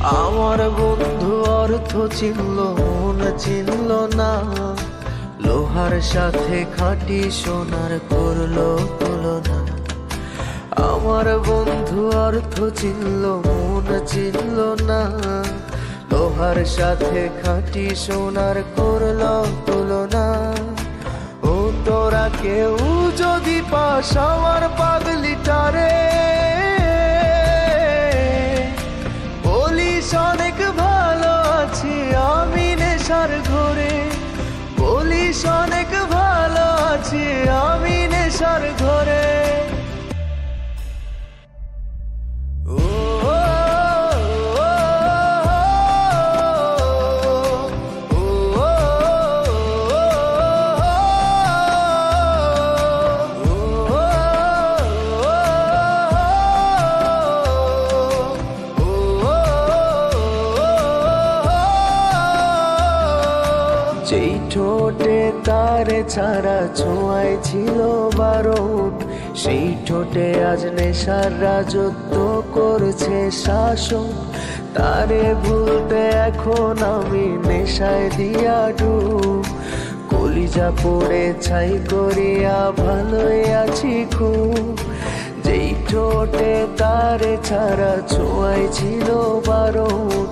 আমার বন্ধু অর্থ চিনল মন চিনল না, লোহার সাথে খাঁটি সোনার করলো তুলনা। আমার বন্ধু অর্থ চিনল মন চিনল না, লোহার সাথে খাঁটি সোনার করলো তুলনা। ও তোরা কেউ যদি পাস আমার পাগলিটারে, বলিস অনেক ভালো আছি আমি নেশার ঘরে, বলিস অনেক ভালো আছি আমি নেশার ঘরে। যেই ঠোঁটে তারে ছাড়া ছোঁয়ায় ছিল বারণ, সেই ঠোঁটে আজ নেশার রাজত্ব করছে শাসন। তারে ভুলতে এখন আমি নেশায় দিয়া ডুব, কলিজা পড়ে ছাই করিয়া ভালোই আছি খুব। যেই ঠোঁটে তারে ছাড়া ছোঁয়ায় ছিল বারণ,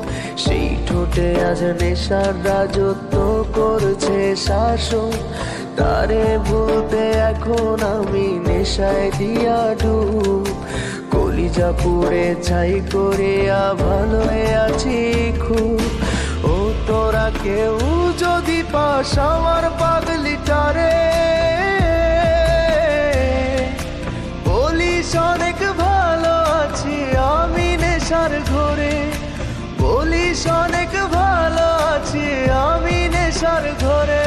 সেই ঠোঁটে আজ নেশার রাজত্ব করছে শাসন। তারে বলতে এখন আমি নেশায় দিয়া ডুব, কলিজা পুড়ে ছাই করিয়া ভালোই আছি খুব। ও তোরা কেউ যদি পাস আমার পাগলিটারে, বলিস অনেক ভালো আছি আমি নেশার ঘরে, বলিস অনেক ভালো আছি আমি নেশার ঘরে।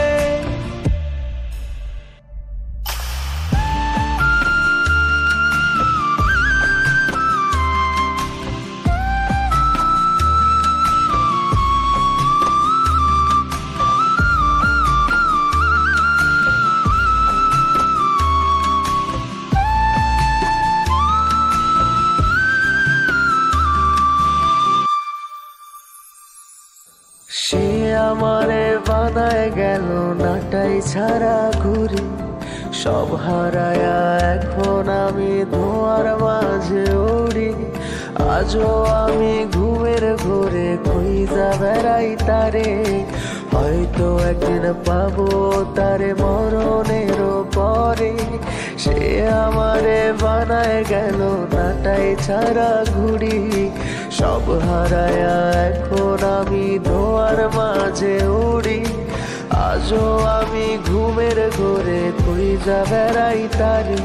সে আমারে বানায় গেল নাটাই ছাড়া ঘুরি, সব হারায়া এখন আমি ধোঁয়ার মাঝে উড়ি। আজও আমি ঘুমের ঘোরে খুঁজা বেড়াই তারে, হয়তো একদিন পাবো তারে মরণেরও পরে। সে আমারে বানায় গেল নাটাই ছাড়া ঘুরি, সব হারায়া এখন আমি ধোঁয়ার মাঝে উড়ি। আজও আমি ঘুমের ঘোরে খুঁজা বেড়াই তারে,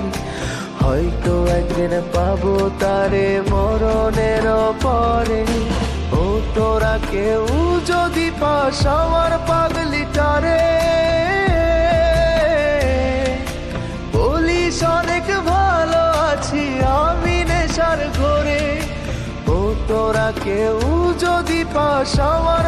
হয়তো একদিন পাবো তারে মরণের পরে। ও তোরা কেউ যদি পাস আমার পাগলিটারে, বলিস অনেক ভালো আছি আমি নেশার ঘরে। ও তোরা কেউ যদি পাস আমার